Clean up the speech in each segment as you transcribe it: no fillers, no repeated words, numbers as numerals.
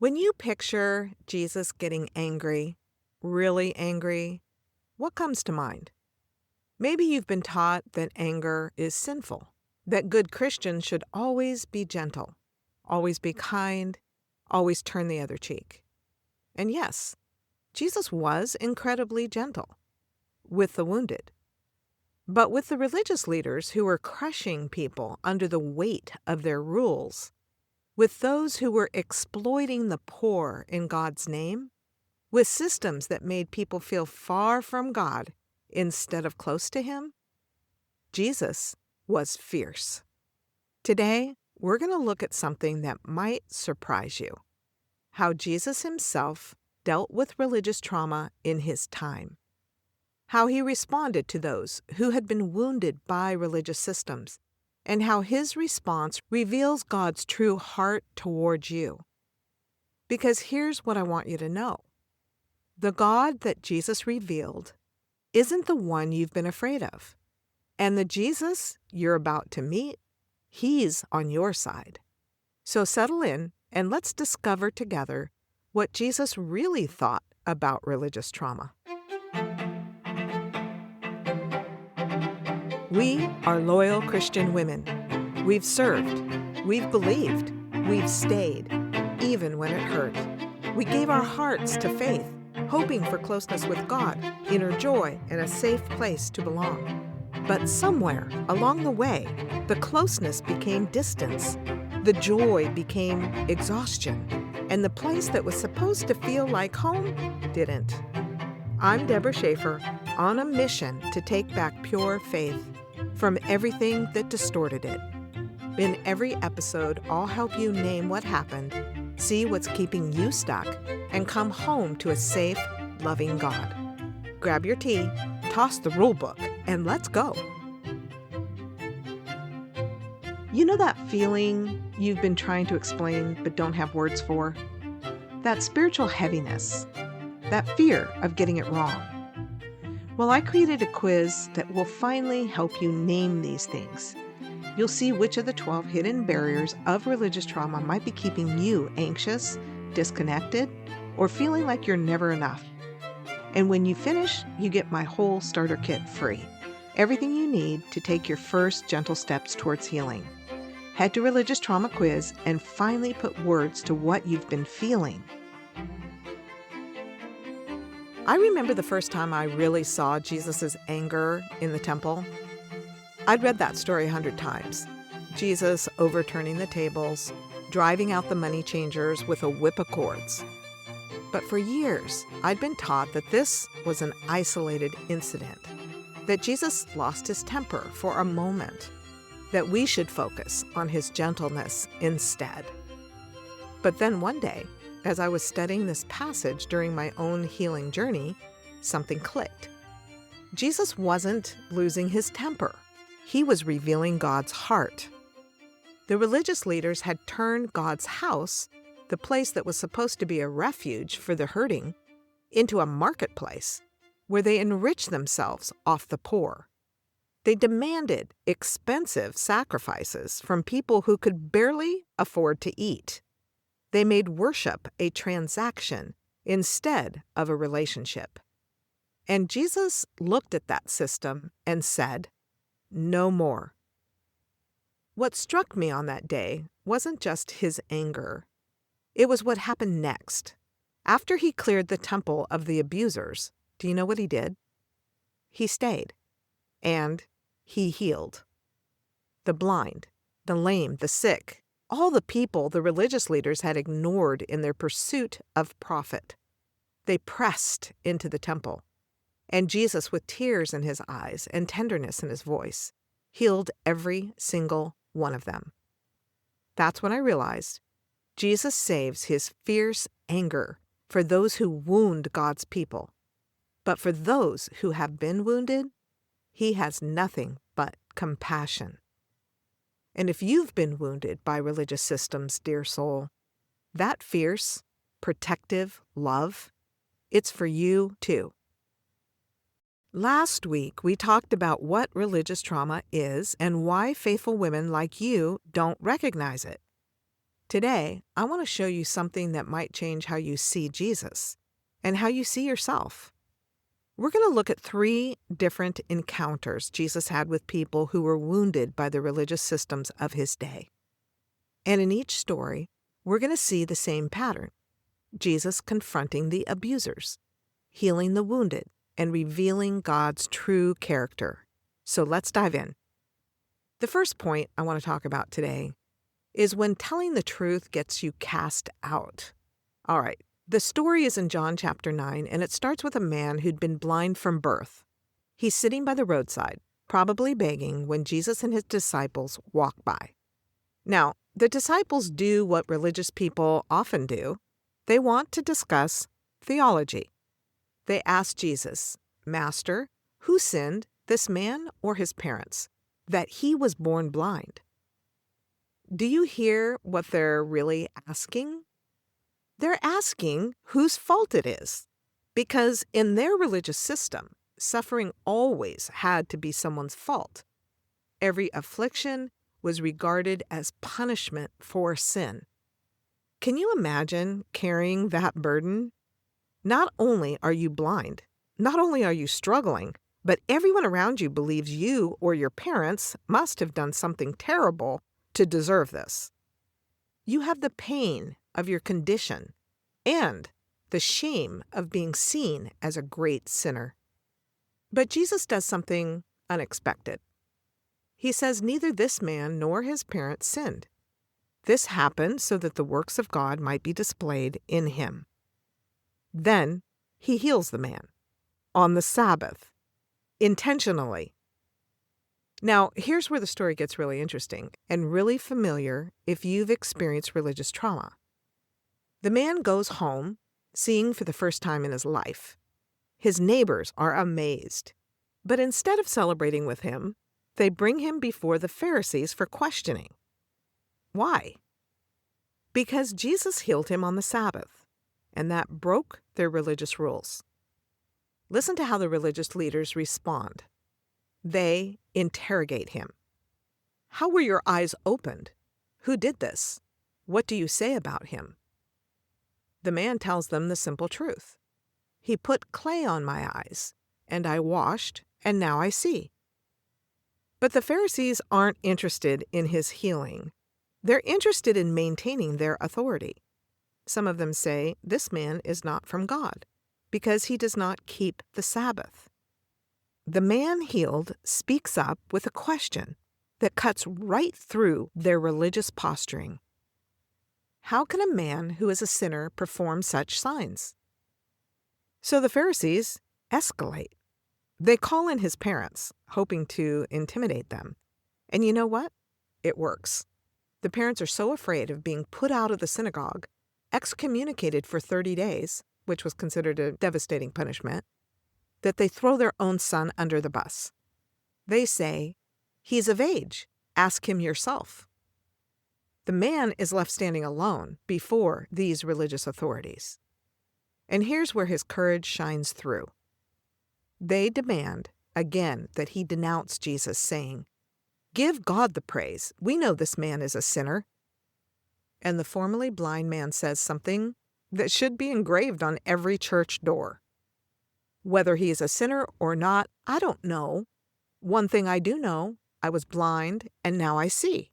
When you picture Jesus getting angry, really angry, what comes to mind? Maybe you've been taught that anger is sinful, that good Christians should always be gentle, always be kind, always turn the other cheek. And yes, Jesus was incredibly gentle with the wounded. But with the religious leaders who were crushing people under the weight of their rules, with those who were exploiting the poor in God's name, with systems that made people feel far from God instead of close to Him, Jesus was fierce. Today, we're going to look at something that might surprise you: how Jesus Himself dealt with religious trauma in His time, how He responded to those who had been wounded by religious systems, and how His response reveals God's true heart towards you. Because here's what I want you to know. The God that Jesus revealed isn't the one you've been afraid of. And the Jesus you're about to meet, He's on your side. So settle in and let's discover together what Jesus really thought about religious trauma. We are loyal Christian women. We've served, we've believed, we've stayed, even when it hurt. We gave our hearts to faith, hoping for closeness with God, inner joy, and a safe place to belong. But somewhere along the way, the closeness became distance, the joy became exhaustion, and the place that was supposed to feel like home didn't. I'm Debra Schaefer, on a mission to take back pure faith from everything that distorted it. In every episode, I'll help you name what happened, see what's keeping you stuck, and come home to a safe, loving God. Grab your tea, toss the rule book, and let's go. You know that feeling you've been trying to explain but don't have words for? That spiritual heaviness, that fear of getting it wrong. Well, I created a quiz that will finally help you name these things. You'll see which of the 12 hidden barriers of religious trauma might be keeping you anxious, disconnected, or feeling like you're never enough. And when you finish, you get my whole starter kit free. Everything you need to take your first gentle steps towards healing. Head to Religious Trauma Quiz and finally put words to what you've been feeling. I remember the first time I really saw Jesus' anger in the temple. I'd read that story 100 times. Jesus overturning the tables, driving out the money changers with a whip of cords. But for years, I'd been taught that this was an isolated incident, that Jesus lost his temper for a moment, that we should focus on his gentleness instead. But then one day, as I was studying this passage during my own healing journey, something clicked. Jesus wasn't losing his temper. He was revealing God's heart. The religious leaders had turned God's house, the place that was supposed to be a refuge for the hurting, into a marketplace where they enriched themselves off the poor. They demanded expensive sacrifices from people who could barely afford to eat. They made worship a transaction instead of a relationship. And Jesus looked at that system and said, "No more." What struck me on that day wasn't just his anger. It was what happened next. After he cleared the temple of the abusers, do you know what he did? He stayed, and he healed. The blind, the lame, the sick, all the people the religious leaders had ignored in their pursuit of profit. They pressed into the temple, and Jesus, with tears in his eyes and tenderness in his voice, healed every single one of them. That's when I realized Jesus saves his fierce anger for those who wound God's people. But for those who have been wounded, he has nothing but compassion. And if you've been wounded by religious systems, dear soul, that fierce, protective love, it's for you too. Last week, we talked about what religious trauma is and why faithful women like you don't recognize it. Today, I want to show you something that might change how you see Jesus and how you see yourself. We're going to look at 3 different encounters Jesus had with people who were wounded by the religious systems of his day. And in each story, we're going to see the same pattern: Jesus confronting the abusers, healing the wounded, and revealing God's true character. So let's dive in. The first point I want to talk about today is when telling the truth gets you cast out. All right, the story is in John chapter 9, and it starts with a man who'd been blind from birth. He's sitting by the roadside, probably begging, when Jesus and his disciples walk by. Now, the disciples do what religious people often do. They want to discuss theology. They ask Jesus, "Master, who sinned, this man or his parents, that he was born blind?" Do you hear what they're really asking? They're asking whose fault it is. Because in their religious system, suffering always had to be someone's fault. Every affliction was regarded as punishment for sin. Can you imagine carrying that burden? Not only are you blind, not only are you struggling, but everyone around you believes you or your parents must have done something terrible to deserve this. You have the pain of your condition and the shame of being seen as a great sinner. But Jesus does something unexpected. He says neither this man nor his parents sinned. This happened so that the works of God might be displayed in him. Then he heals the man on the Sabbath, intentionally. Now, here's where the story gets really interesting and really familiar if you've experienced religious trauma. The man goes home, seeing for the first time in his life. His neighbors are amazed. But instead of celebrating with him, they bring him before the Pharisees for questioning. Why? Because Jesus healed him on the Sabbath, and that broke their religious rules. Listen to how the religious leaders respond. They interrogate him. "How were your eyes opened? Who did this? What do you say about him?" The man tells them the simple truth. "He put clay on my eyes, and I washed, and now I see." But the Pharisees aren't interested in his healing. They're interested in maintaining their authority. Some of them say this man is not from God because he does not keep the Sabbath. The man healed speaks up with a question that cuts right through their religious posturing. How can a man who is a sinner perform such signs? So the Pharisees escalate. They call in his parents, hoping to intimidate them. And you know what? It works. The parents are so afraid of being put out of the synagogue, excommunicated for 30 days, which was considered a devastating punishment, that they throw their own son under the bus. They say, "He's of age. Ask him yourself." The man is left standing alone before these religious authorities. And here's where his courage shines through. They demand, again, that he denounce Jesus, saying, "Give God the praise. We know this man is a sinner." And the formerly blind man says something that should be engraved on every church door. "Whether he is a sinner or not, I don't know. One thing I do know, I was blind and now I see."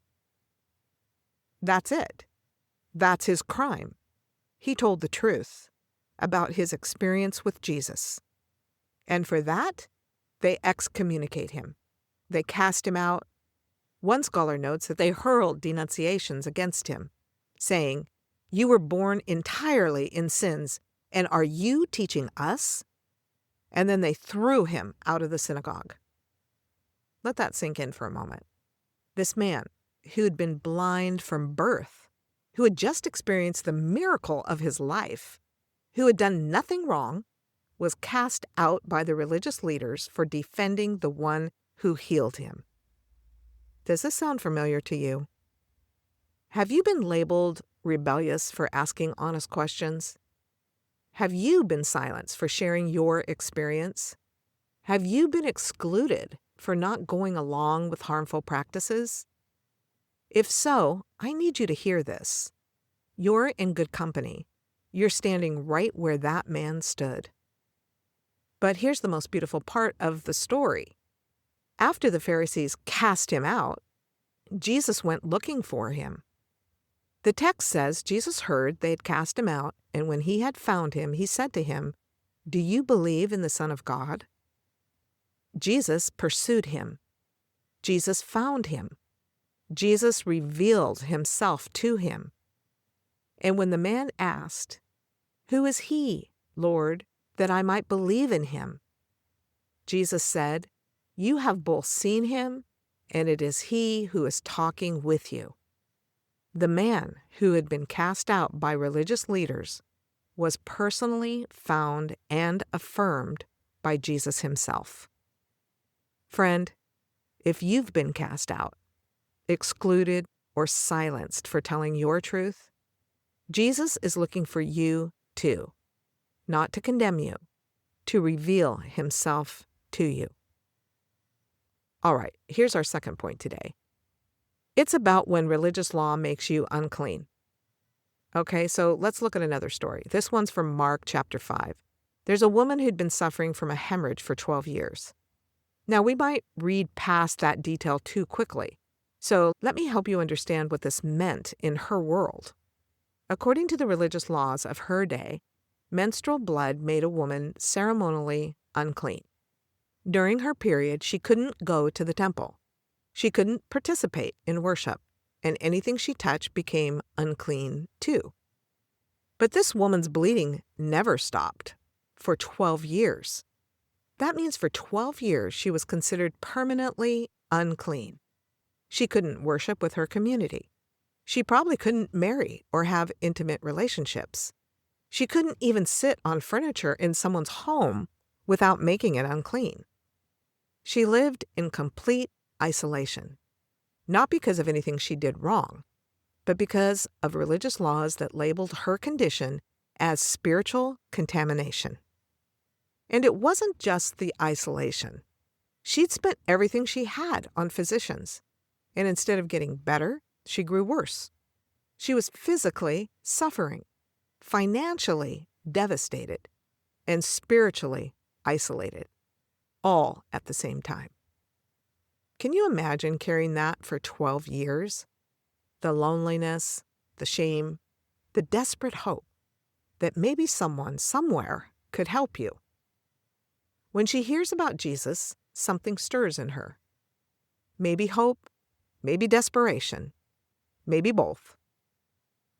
That's it. That's his crime. He told the truth about his experience with Jesus. And for that, they excommunicate him. They cast him out. One scholar notes that they hurled denunciations against him, saying, "You were born entirely in sins, and are you teaching us?" And then they threw him out of the synagogue. Let that sink in for a moment. This man, who had been blind from birth, who had just experienced the miracle of his life, who had done nothing wrong, was cast out by the religious leaders for defending the one who healed him. Does this sound familiar to you? Have you been labeled rebellious for asking honest questions? Have you been silenced for sharing your experience? Have you been excluded for not going along with harmful practices? If so, I need you to hear this. You're in good company. You're standing right where that man stood. But here's the most beautiful part of the story. After the Pharisees cast him out, Jesus went looking for him. The text says Jesus heard they had cast him out, and when he had found him, he said to him, "Do you believe in the Son of God?" Jesus pursued him. Jesus found him. Jesus revealed himself to him. And when the man asked, "Who is he, Lord, that I might believe in him?" Jesus said, "You have both seen him, and it is he who is talking with you." The man who had been cast out by religious leaders was personally found and affirmed by Jesus himself. Friend, if you've been cast out, excluded, or silenced for telling your truth, Jesus is looking for you too, not to condemn you, to reveal himself to you. All right, here's our second point today. It's about when religious law makes you unclean. Okay, so let's look at another story. This one's from Mark chapter 5. There's a woman who'd been suffering from a hemorrhage for 12 years. Now, we might read past that detail too quickly, so let me help you understand what this meant in her world. According to the religious laws of her day, menstrual blood made a woman ceremonially unclean. During her period, she couldn't go to the temple. She couldn't participate in worship, and anything she touched became unclean too. But this woman's bleeding never stopped for 12 years. That means for 12 years she was considered permanently unclean. She couldn't worship with her community. She probably couldn't marry or have intimate relationships. She couldn't even sit on furniture in someone's home without making it unclean. She lived in complete isolation, not because of anything she did wrong, but because of religious laws that labeled her condition as spiritual contamination. And it wasn't just the isolation. She'd spent everything she had on physicians, and instead of getting better, she grew worse. She was physically suffering, financially devastated, and spiritually isolated, all at the same time. Can you imagine carrying that for 12 years? The loneliness, the shame, the desperate hope that maybe someone somewhere could help you. When she hears about Jesus, something stirs in her. Maybe hope, maybe desperation, maybe both.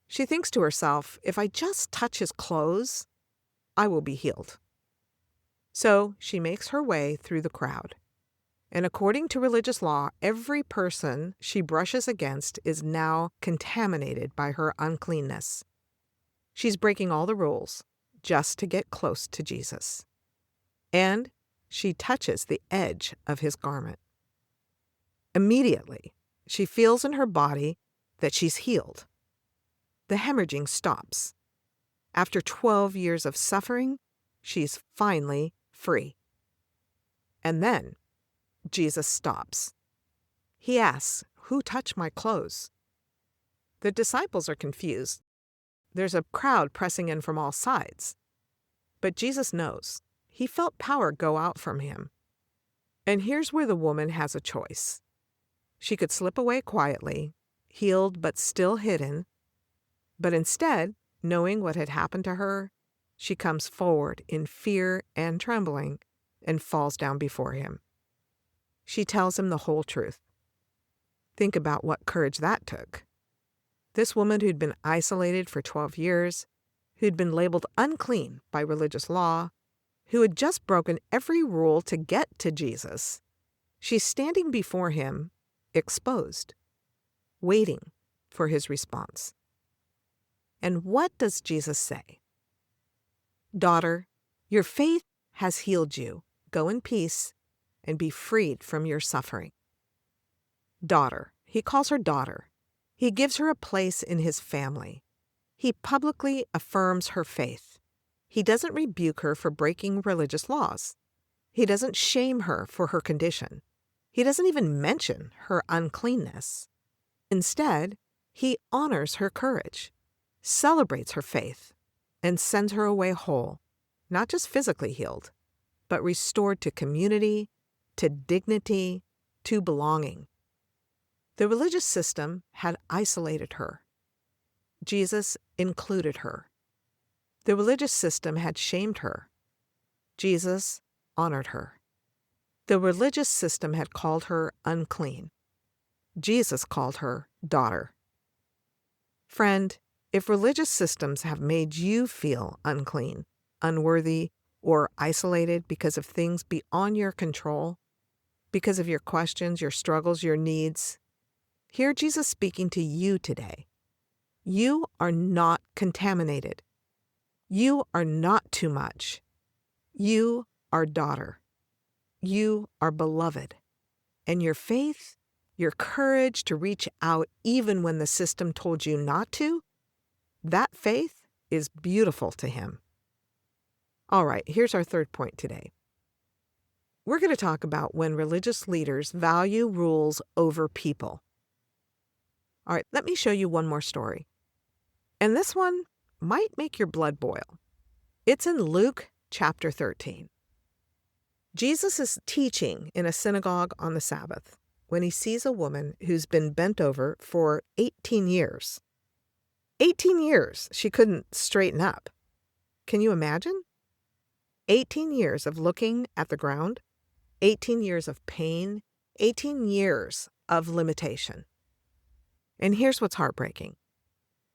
She thinks to herself, if I just touch his clothes, I will be healed. So she makes her way through the crowd. And according to religious law, every person she brushes against is now contaminated by her uncleanness. She's breaking all the rules just to get close to Jesus. And she touches the edge of his garment. Immediately, she feels in her body that she's healed. The hemorrhaging stops. After 12 years of suffering, she's finally free. And then Jesus stops. He asks, "Who touched my clothes?" The disciples are confused. There's a crowd pressing in from all sides. But Jesus knows. He felt power go out from him. And here's where the woman has a choice. She could slip away quietly, healed but still hidden. But instead, knowing what had happened to her, she comes forward in fear and trembling and falls down before him. She tells him the whole truth. Think about what courage that took. This woman who'd been isolated for 12 years, who'd been labeled unclean by religious law, who had just broken every rule to get to Jesus, she's standing before him, exposed, waiting for his response. And what does Jesus say? "Daughter, your faith has healed you. Go in peace and be freed from your suffering." Daughter. He calls her daughter. He gives her a place in his family. He publicly affirms her faith. He doesn't rebuke her for breaking religious laws. He doesn't shame her for her condition. He doesn't even mention her uncleanness. Instead, he honors her courage. celebrates her faith, and sends her away whole, not just physically healed, but restored to community, to dignity, to belonging. The religious system had isolated her. Jesus included her. The religious system had shamed her. Jesus honored her. The religious system had called her unclean. Jesus called her daughter. Friend, if religious systems have made you feel unclean, unworthy, or isolated because of things beyond your control, because of your questions, your struggles, your needs, hear Jesus speaking to you today. You are not contaminated. You are not too much. You are daughter. You are beloved. And your faith, your courage to reach out even when the system told you not to, that faith is beautiful to him. All right, here's our third point today. We're going to talk about when religious leaders value rules over people. All right, let me show you one more story. And this one might make your blood boil. It's in Luke chapter 13. Jesus is teaching in a synagogue on the Sabbath when he sees a woman who's been bent over for 18 years. 18 years she couldn't straighten up. Can you imagine? 18 years of looking at the ground, 18 years of pain, 18 years of limitation. And here's what's heartbreaking.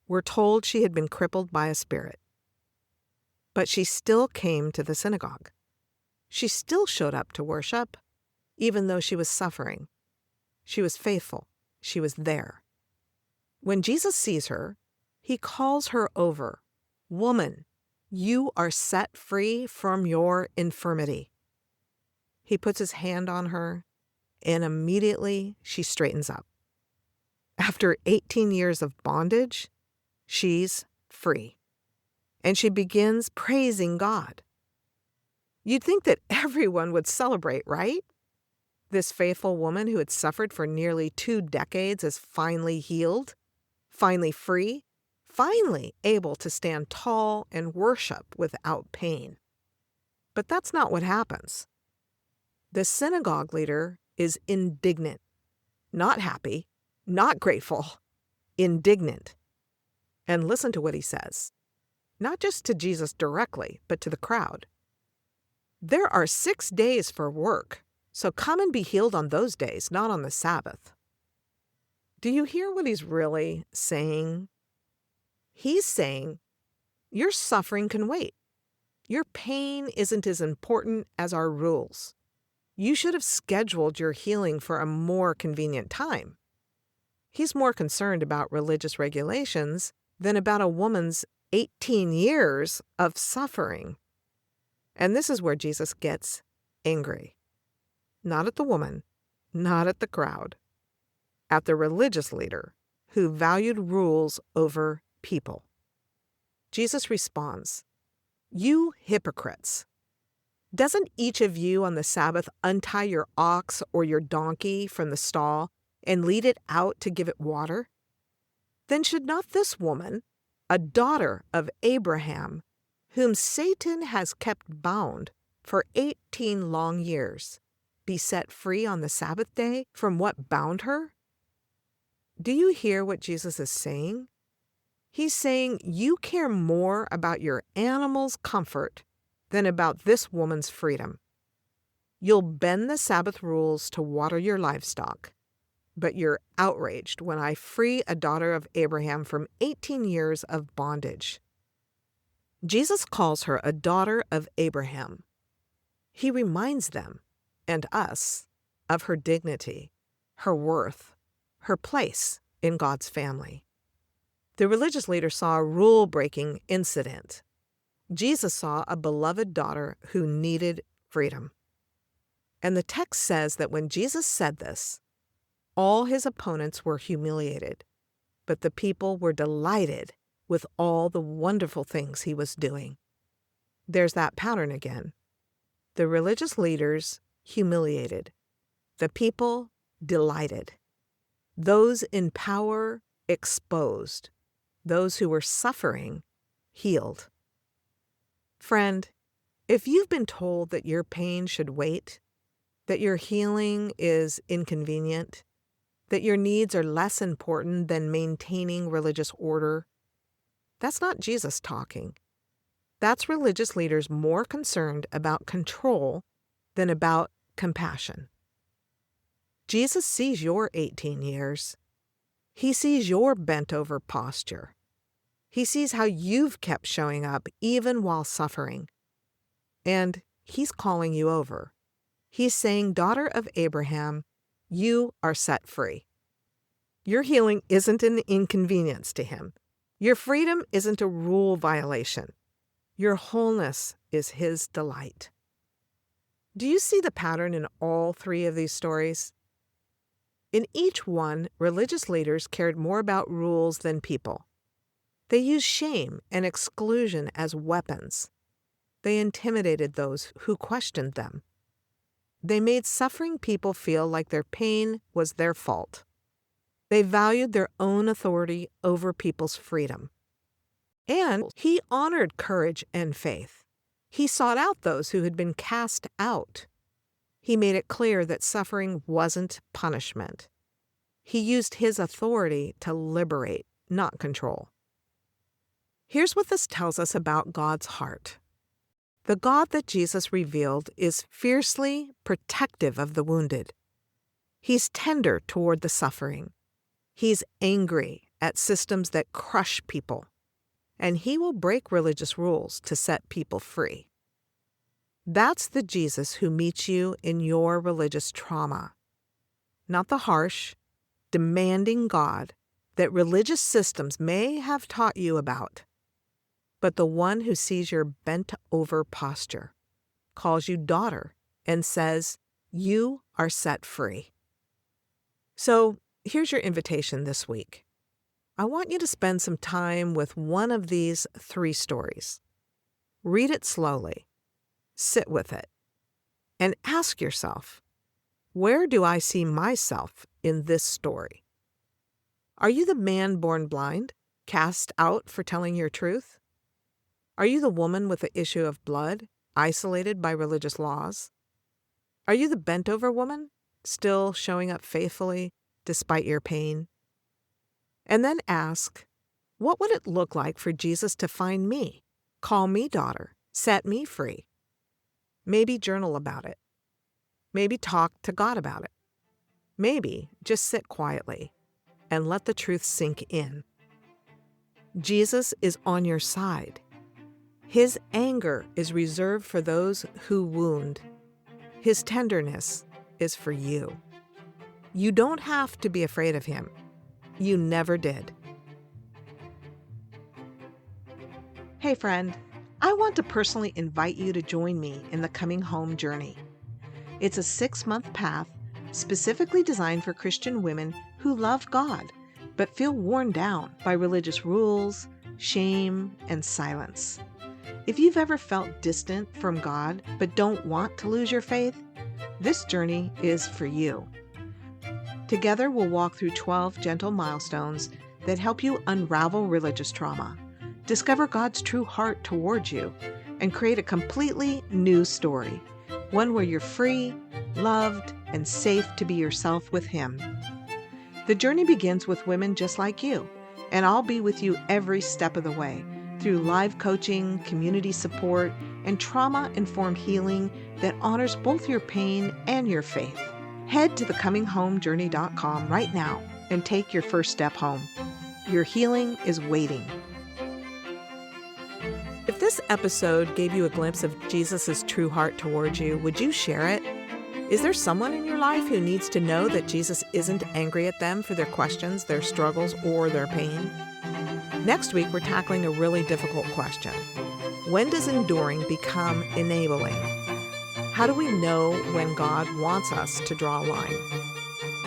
We're told she had been crippled by a spirit. But she still came to the synagogue. She still showed up to worship, even though she was suffering. She was faithful. She was there. When Jesus sees her, he calls her over. Woman, you are set free from your infirmity. He puts his hand on her, and immediately she straightens up. After 18 years of bondage, she's free. And she begins praising God. You'd think that everyone would celebrate, right? This faithful woman who had suffered for nearly 2 decades is finally healed, finally free, finally able to stand tall and worship without pain. But that's not what happens. The synagogue leader is indignant, not happy, not grateful, indignant. And listen to what he says, not just to Jesus directly, but to the crowd. There are 6 days for work, so come and be healed on those days, not on the Sabbath. Do you hear what he's really saying? He's saying, your suffering can wait. Your pain isn't as important as our rules. You should have scheduled your healing for a more convenient time. He's more concerned about religious regulations than about a woman's 18 years of suffering. And this is where Jesus gets angry. Not at the woman, not at the crowd, at the religious leader who valued rules over people. Jesus responds, "You hypocrites! Doesn't each of you on the Sabbath untie your ox or your donkey from the stall and lead it out to give it water? Then should not this woman, a daughter of Abraham, whom Satan has kept bound for 18 long years, be set free on the Sabbath day from what bound her?" Do you hear what Jesus is saying? He's saying you care more about your animal's comfort than about this woman's freedom. You'll bend the Sabbath rules to water your livestock, but you're outraged when I free a daughter of Abraham from 18 years of bondage. Jesus calls her a daughter of Abraham. He reminds them, and us, of her dignity, her worth, her place in God's family. The religious leader saw a rule-breaking incident. Jesus saw a beloved daughter who needed freedom. And the text says that when Jesus said this, all his opponents were humiliated, but the people were delighted with all the wonderful things he was doing. There's that pattern again. The religious leaders humiliated. The people delighted. Those in power exposed. those who were suffering healed. Friend, if you've been told that your pain should wait, that your healing is inconvenient, that your needs are less important than maintaining religious order, that's not Jesus talking. That's religious leaders more concerned about control than about compassion. Jesus sees your 18 years. He sees your bent-over posture. He sees how you've kept showing up even while suffering. And he's calling you over. He's saying, daughter of Abraham, you are set free. Your healing isn't an inconvenience to him. Your freedom isn't a rule violation. Your wholeness is his delight. Do you see the pattern in all three of these stories? In each one, religious leaders cared more about rules than people. They used shame and exclusion as weapons. They intimidated those who questioned them. They made suffering people feel like their pain was their fault. They valued their own authority over people's freedom. And he honored courage and faith. He sought out those who had been cast out. He made it clear that suffering wasn't punishment. He used his authority to liberate, not control. Here's what this tells us about God's heart. The God that Jesus revealed is fiercely protective of the wounded. He's tender toward the suffering. He's angry at systems that crush people. And he will break religious rules to set people free. That's the Jesus who meets you in your religious trauma. Not the harsh, demanding God that religious systems may have taught you about, but the one who sees your bent-over posture, calls you daughter, and says, you are set free. So here's your invitation this week. I want you to spend some time with one of these three stories. Read it slowly, sit with it, and ask yourself, where do I see myself in this story? Are you the man born blind, cast out for telling your truth? Are you the woman with the issue of blood, isolated by religious laws? Are you the bent-over woman, still showing up faithfully despite your pain? And then ask, what would it look like for Jesus to find me, call me daughter, set me free? Maybe journal about it. Maybe talk to God about it. Maybe just sit quietly and let the truth sink in. Jesus is on your side. His anger is reserved for those who wound. His tenderness is for you. You don't have to be afraid of him. You never did. Hey friend, I want to personally invite you to join me in the Coming Home journey. It's a 6-month path specifically designed for Christian women who love God, but feel worn down by religious rules, shame, and silence. If you've ever felt distant from God but don't want to lose your faith, this journey is for you. Together, we'll walk through 12 gentle milestones that help you unravel religious trauma, discover God's true heart towards you, and create a completely new story, one where you're free, loved, and safe to be yourself with Him. The journey begins with women just like you, and I'll be with you every step of the way through live coaching, community support, and trauma-informed healing that honors both your pain and your faith. Head to thecominghomejourney.com right now and take your first step home. Your healing is waiting. If this episode gave you a glimpse of Jesus' true heart towards you, would you share it? Is there someone in your life who needs to know that Jesus isn't angry at them for their questions, their struggles, or their pain? Next week, we're tackling a really difficult question. When does enduring become enabling? How do we know when God wants us to draw a line?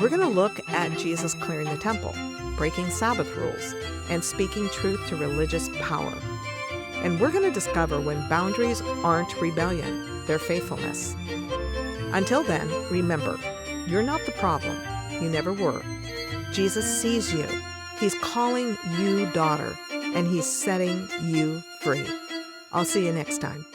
We're going to look at Jesus clearing the temple, breaking Sabbath rules, and speaking truth to religious power. And we're going to discover when boundaries aren't rebellion, they're faithfulness. Until then, remember, you're not the problem. You never were. Jesus sees you. He's calling you daughter, and He's setting you free. I'll see you next time.